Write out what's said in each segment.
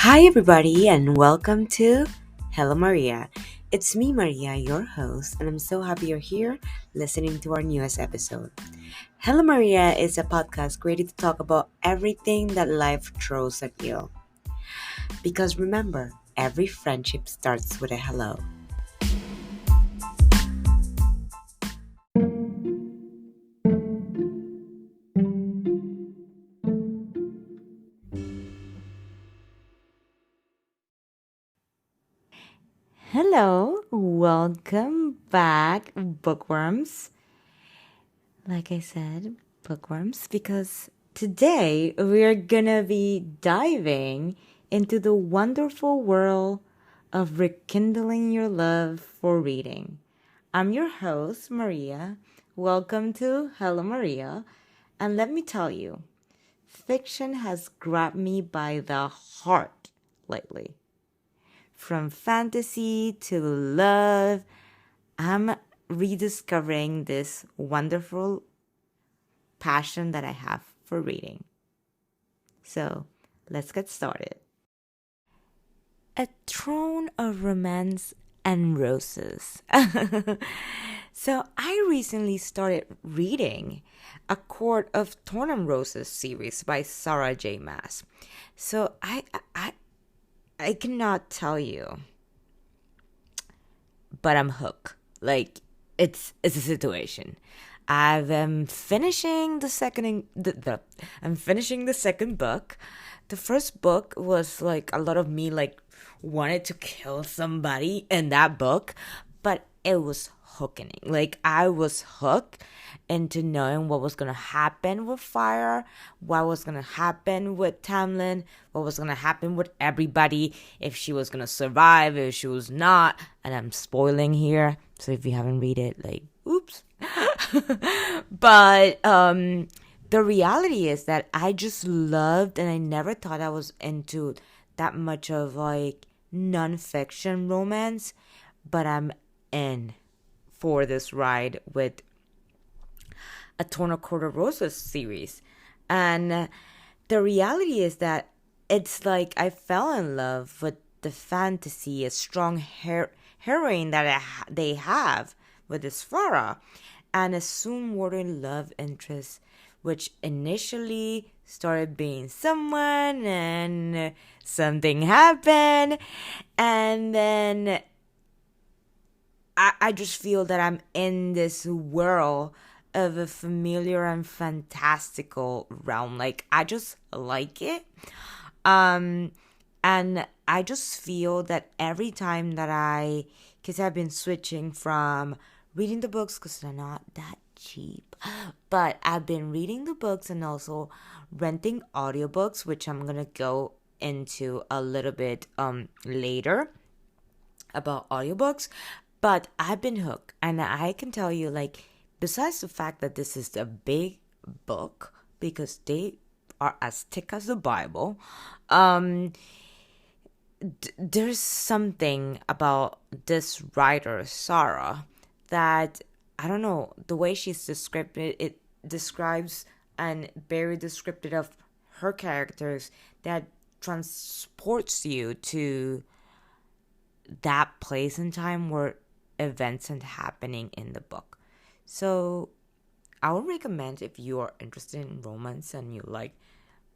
Hi, everybody, and welcome to Hello Maria. It's me, Maria, your host, and I'm so happy you're here listening to our newest episode. Hello Maria is a podcast created to talk about everything that life throws at you. Because remember, every friendship starts with a hello. Hello, welcome back, bookworms. Like I said, bookworms, because today we're gonna be diving into the wonderful world of rekindling your love for reading. I'm your host, Maria. Welcome to Hello Maria. And let me tell you, fiction has grabbed me by the heart lately. From fantasy to love, I'm rediscovering this wonderful passion that I have for reading. So let's get started. A Throne of Romance and Roses. So I recently started reading A Court of Thorn and Roses series by Sarah J. Maas. So I cannot tell you, but I'm hooked. Like it's a situation. I'm finishing the second I'm finishing the second book. The first book was like a lot of me like wanted to kill somebody in that book, but it was hooking. Like I was hooked into knowing what was gonna happen with Fire, what was gonna happen with Tamlin, what was gonna happen with everybody, if she was gonna survive, if she was not. And I'm spoiling here, so if you haven't read it, like, oops. But the reality is that I just loved, and I never thought I was into that much of like nonfiction romance, but I'm in for this ride with a Tornacoda Roses series. And the reality is that it's like I fell in love with the fantasy, a strong heroine that they have with this Farah, and a soon wording love interest, which initially started being someone and something happened, and then I just feel that I'm in this world of a familiar and fantastical realm. Like I just like it. Um and I just feel that every time that because I've been switching from reading the books because they're not that cheap, but I've been reading the books and also renting audiobooks, which I'm gonna go into a little bit later about audiobooks. But I've been hooked, and I can tell you, like, besides the fact that this is a big book because they are as thick as the Bible, there's something about this writer Sarah that I don't know, the way she's described it describes and very descriptive of her characters that transports you to that place and time where events and happening in the book. So I would recommend, if you are interested in romance and you like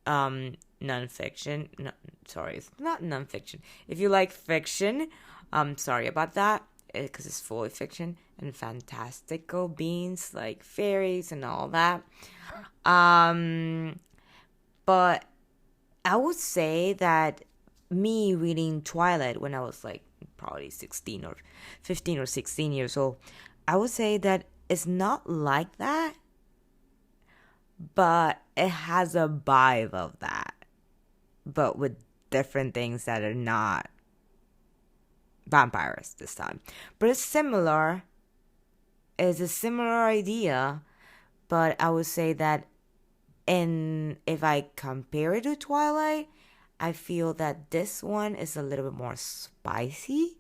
nonfiction, no, sorry, it's not nonfiction, if you like fiction, sorry about that, because it's fully fiction and fantastical beings like fairies and all that. But I would say that me reading Twilight when I was like probably 16 or 15 or 16 years old, I would say that it's not like that, but it has a vibe of that, but with different things that are not vampires this time. But it's similar, it's a similar idea, but I would say that if I compare it to Twilight, I feel that this one is a little bit more spicy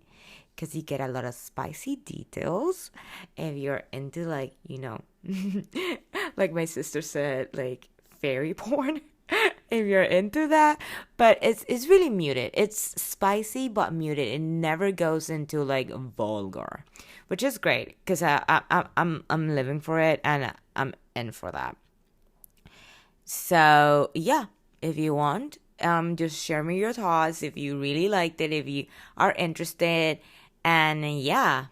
because you get a lot of spicy details. If you're into, like, like my sister said, like fairy porn, if you're into that, but it's really muted. It's spicy but muted. It never goes into like vulgar, which is great because I'm living for it and I'm in for that. So yeah, if you want, just share me your thoughts if you really liked it, if you are interested, and yeah,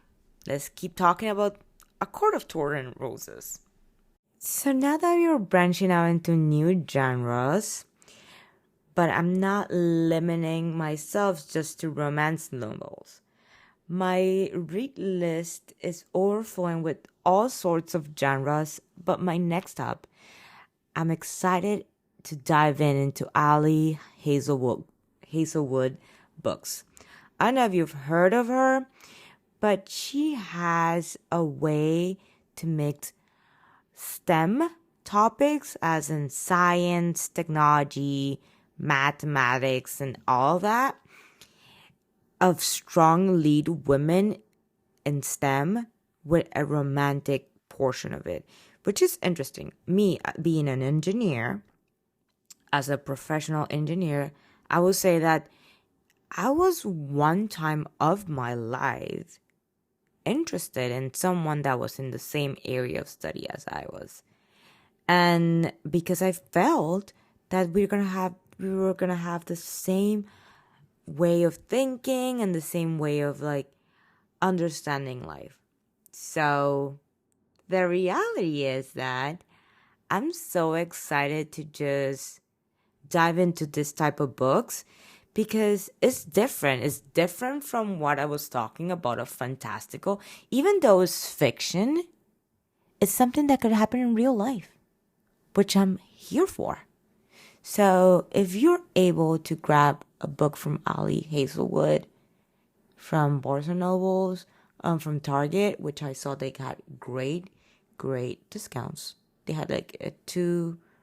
let's keep talking about A Court of Thorn and Roses. So now that you're branching out into new genres, but I'm not limiting myself just to romance novels. My read list is overflowing with all sorts of genres, but my next up, I'm excited to dive into Ali Hazelwood books. I don't know if you've heard of her, but she has a way to mix STEM topics, as in science, technology, mathematics, and all that, of strong lead women in STEM with a romantic portion of it, which is interesting. Me being an engineer, as a professional engineer, I would say that I was one time of my life interested in someone that was in the same area of study as I was. And because I felt that we were gonna have the same way of thinking and the same way of like understanding life. So the reality is that I'm so excited to just dive into this type of books because it's different. It's different from what I was talking about of fantastical. Even though it's fiction, it's something that could happen in real life, which I'm here for. So if you're able to grab a book from Ali Hazelwood, from Barnes and Nobles, from Target, which I saw they got great discounts. They had like a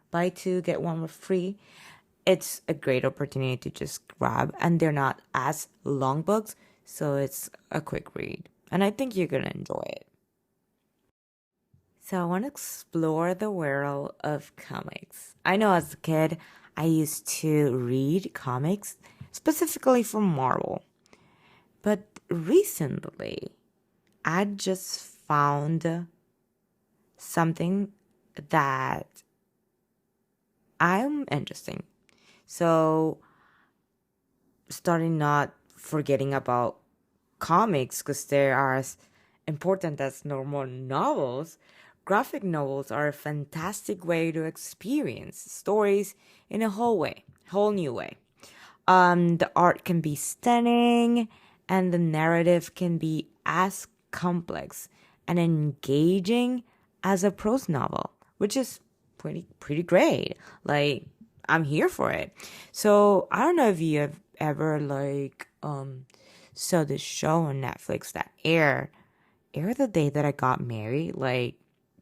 buy two get one with free. It's a great opportunity to just grab, and they're not as long books, so it's a quick read, and I think you're gonna enjoy it. So I want to explore the world of comics. I know as a kid, I used to read comics specifically from Marvel, but recently I just found something that I'm interesting. So starting not forgetting about comics because they are as important as normal novels. Graphic novels are a fantastic way to experience stories in a whole new way. The art can be stunning, and the narrative can be as complex and engaging as a prose novel, which is pretty great. Like I'm here for it. So I don't know if you have ever like saw this show on Netflix that aired the day that I got married, like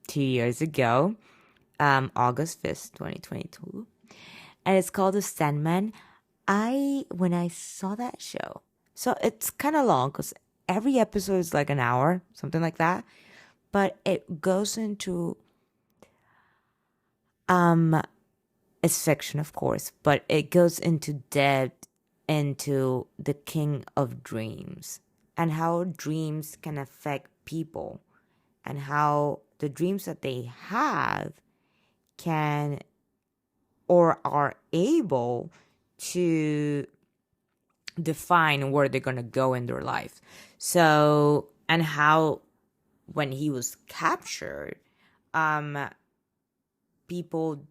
2 years ago, August 5th, 2022, and it's called The Sandman. When I saw that show, so it's kind of long because every episode is like an hour, something like that, but it goes into um it's fiction, of course, but it goes into depth into the king of dreams and how dreams can affect people and how the dreams that they have can or are able to define where they're going to go in their life. So, and how when he was captured, um, people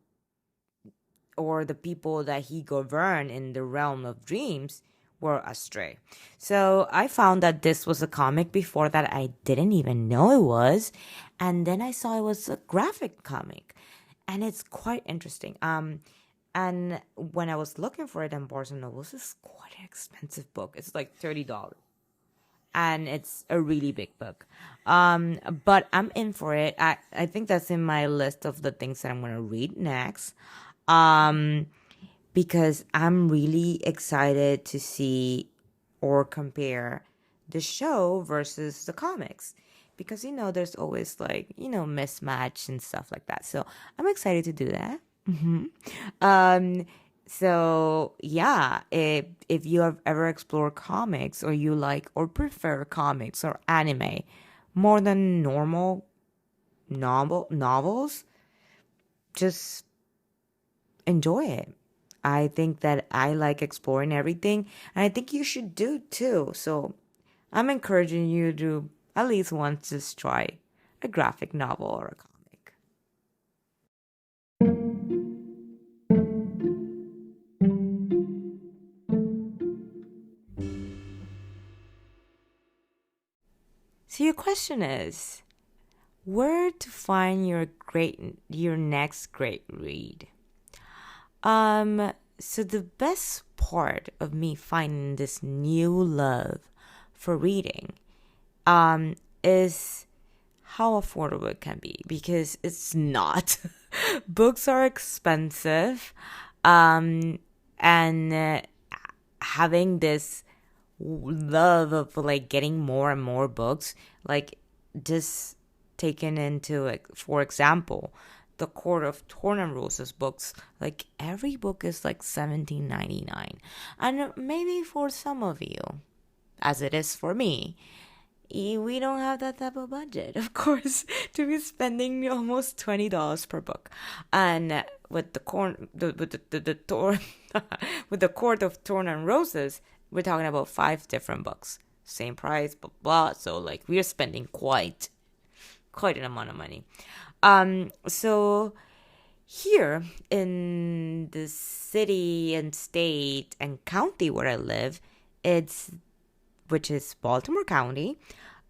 or the people that he governed in the realm of dreams were astray. So I found that this was a comic before that I didn't even know it was. And then I saw it was a graphic comic. And it's quite interesting. And when I was looking for it in Barnes and Nobles, it's quite an expensive book. It's like $30. And it's a really big book. But I'm in for it. I think that's in my list of the things that I'm gonna read next. Because I'm really excited to see or compare the show versus the comics. Because, there's always like, mismatch and stuff like that. So I'm excited to do that. Um, So yeah, if you have ever explored comics or you like or prefer comics or anime more than normal novels, just enjoy it. I think that I like exploring everything, and I think you should do too. So I'm encouraging you to at least once just try a graphic novel or a comic. So your question is where to find your next great read. So the best part of me finding this new love for reading is how affordable it can be, because it's not. Books are expensive, and having this love of like getting more and more books, like just taken into, like, for example, the Court of Thorn and Roses books, like every book is like 17.99, and maybe for some of you, as it is for me, we don't have that type of budget, of course, to be spending almost $20 per book. And with with the Court of Thorn and Roses, we're talking about 5 different books, same price, blah blah. So like we're spending quite an amount of money. So here in the city and state and county where I live, it's which is Baltimore County,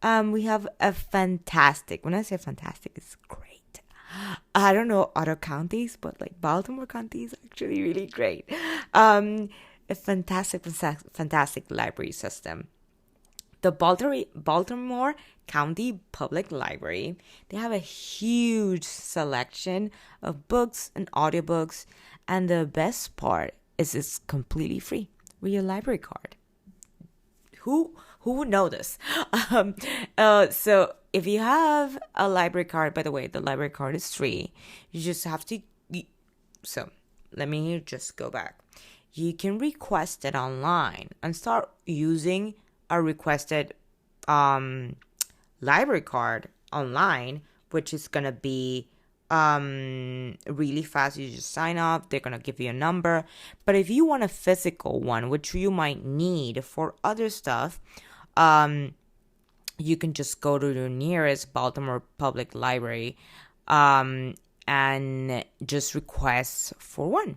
we have a fantastic, when I say fantastic, it's great. I don't know other counties, but like Baltimore County is actually really great. A fantastic library system. The Baltimore County Public Library, they have a huge selection of books and audiobooks, and the best part is it's completely free with your library card. Who would know this? So if you have a library card, by the way, the library card is free. You just have to. So let me just go back. You can request it online and start using a requested library card online, which is gonna be really fast. You just sign up, they're gonna give you a number. But if you want a physical one, which you might need for other stuff, you can just go to the nearest Baltimore Public Library and just request for one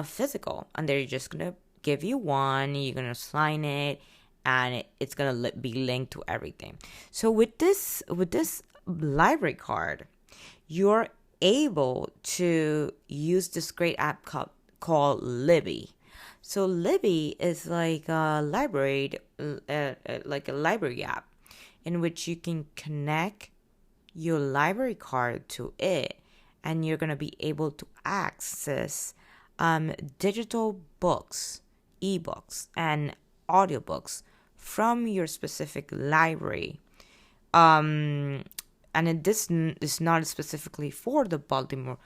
physical, and they're just gonna give you one. You're gonna sign it, and it's gonna be linked to everything. So with this library card, you're able to use this great app called Libby. So Libby is like a library app in which you can connect your library card to it, and you're gonna be able to access digital books, ebooks, and audiobooks from your specific library. And this is not specifically for the Baltimore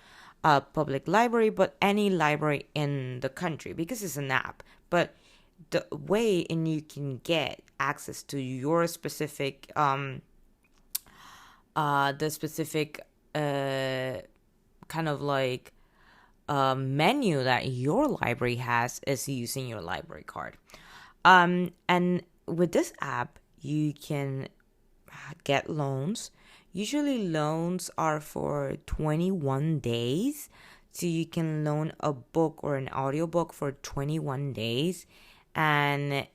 Public Library, but any library in the country, because it's an app. But the way in you can get access to your specific the specific kind of like menu that your library has is using your library card. And with this app, you can get loans. Usually loans are for 21 days. So you can loan a book or an audiobook for 21 days. And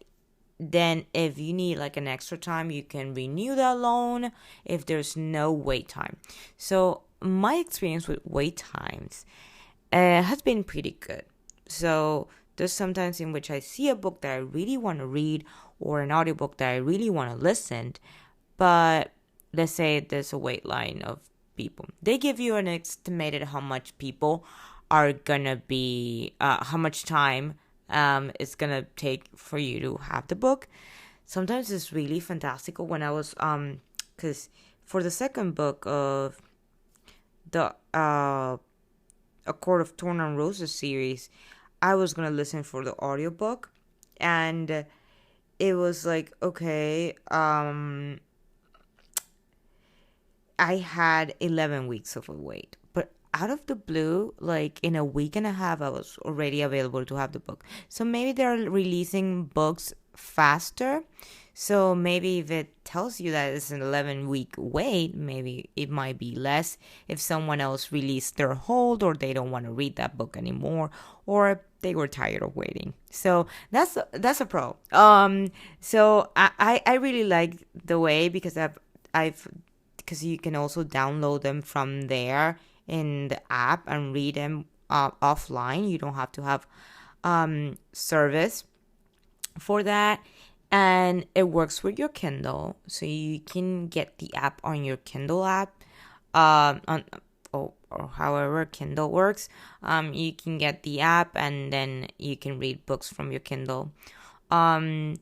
then if you need like an extra time, you can renew that loan if there's no wait time. So my experience with wait times has been pretty good. So there's sometimes in which I see a book that I really want to read or an audiobook that I really want to listen, but let's say there's a wait line of people. They give you an estimated how much people are gonna be, how much time it's gonna take for you to have the book. Sometimes it's really fantastical. When I was because for the second book of the A Court of Thorn and Roses series, I was gonna listen for the audiobook, and it was like, okay, I had 11 weeks of a wait. But out of the blue, like in a week and a half, I was already available to have the book. So maybe they're releasing books faster. So maybe if it tells you that it's an 11-week wait, maybe it might be less if someone else released their hold, or they don't want to read that book anymore, or they were tired of waiting. So that's a pro. So I really like the way, because I've because you can also download them from there in the app and read them offline. You don't have to have service for that. And it works with your Kindle, so you can get the app on your Kindle app, on or however Kindle works. You can get the app, and then you can read books from your Kindle. And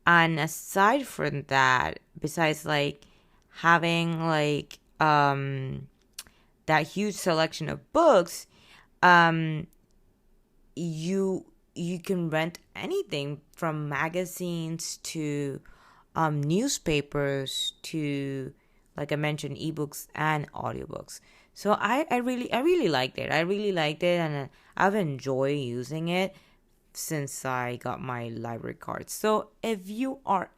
aside from that, besides like having like that huge selection of books, um you can rent anything from magazines to newspapers to, like I mentioned, ebooks and audiobooks. So I really liked it. I really liked it, and I've enjoyed using it since I got my library card. So if you are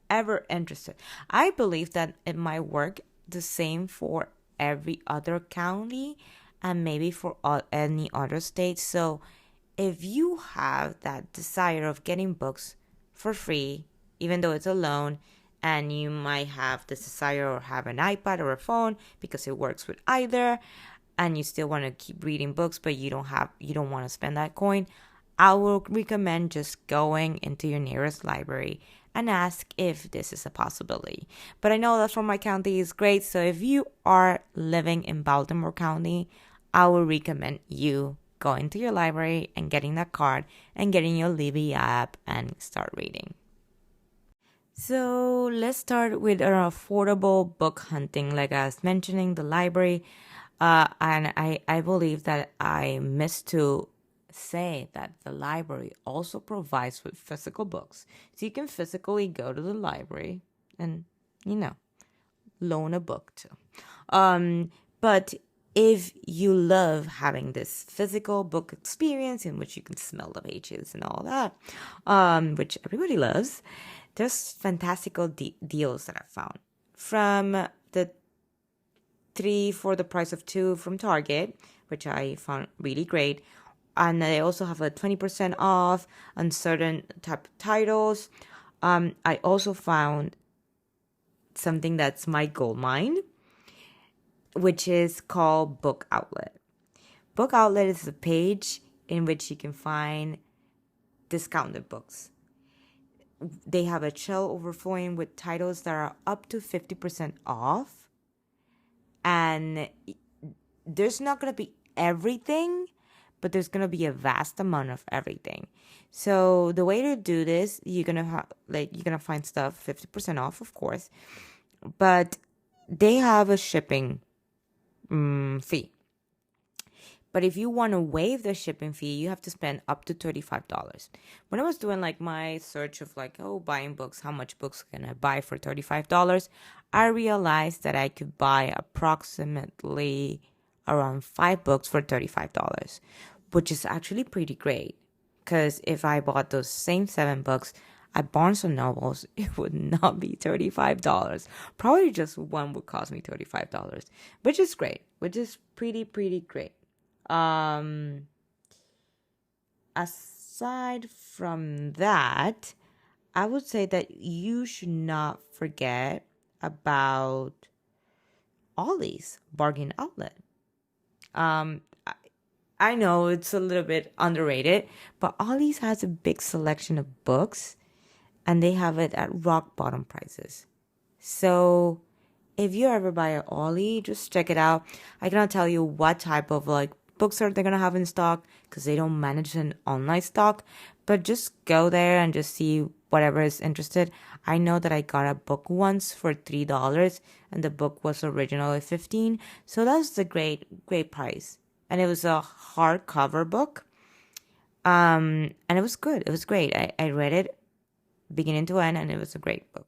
ever interested, I believe that it might work the same for every other county and maybe for any other state. So if you have that desire of getting books for free, even though it's a loan, and you might have this desire or have an iPad or a phone because it works with either, and you still want to keep reading books, but you don't want to spend that coin, I will recommend just going into your nearest library and ask if this is a possibility. But I know that for my county is great, so if you are living in Baltimore County, I will recommend you going to your library and getting that card and getting your Libby app and start reading. So let's start with our affordable book hunting. Like I was mentioning, the library, and I believe that I missed to say that the library also provides with physical books. So you can physically go to the library and, loan a book too. But if you love having this physical book experience in which you can smell the pages and all that, which everybody loves, there's fantastical deals that I found from the 3 for the price of 2 from Target, which I found really great. And they also have a 20% off on certain type of titles. I also found something that's my gold mine, which is called Book Outlet. Book Outlet is a page in which you can find discounted books. They have a shelf overflowing with titles that are up to 50% off. And there's not going to be everything, but there's going to be a vast amount of everything. So the way to do this, you're going to find stuff 50% off, of course, but they have a shipping fee. But if you want to waive the shipping fee, you have to spend up to $35. When I was doing like my search of buying books, how much books can I buy for $35? I realized that I could buy approximately around 5 books for $35, which is actually pretty great. Because if I bought those same 7 books at Barnes & Nobles, it would not be $35. Probably just one would cost me $35, which is great, which is pretty great. Aside from that, I would say that you should not forget about Ollie's Bargain Outlet. I know it's a little bit underrated, but Ollie's has a big selection of books, and they have it at rock bottom prices. So if you ever buy an Ollie, just check it out. I cannot tell you what type of books are they gonna have in stock because they don't manage an online stock, but just go there and just see whatever is interested. I know that I got a book once for $3, and the book was originally $15, so that's a great price. And it was a hardcover book, And it was good. It was great. I read it beginning to end, and it was a great book.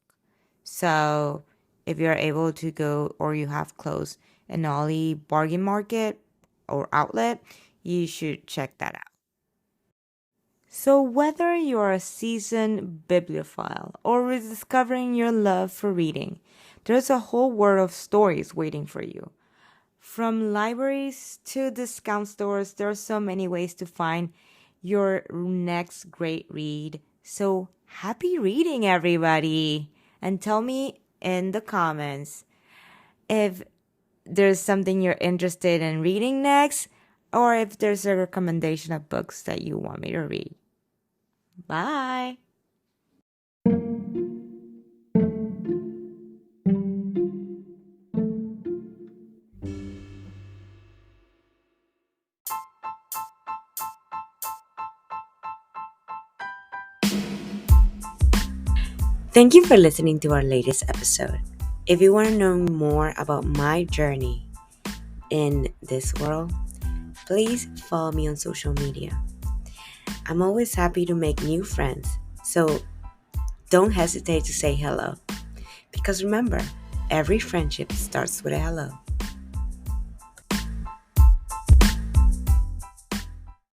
So if you're able to go or you have close an Ollie bargain market or outlet, you should check that out. So whether you're a seasoned bibliophile or rediscovering your love for reading, there's a whole world of stories waiting for you. From libraries to discount stores, there are so many ways to find your next great read. So happy reading, everybody! And tell me in the comments if there's something you're interested in reading next, or if there's a recommendation of books that you want me to read. Bye! Thank you for listening to our latest episode. If you want to know more about my journey in this world, please follow me on social media. I'm always happy to make new friends, so don't hesitate to say hello. Because remember, every friendship starts with a hello.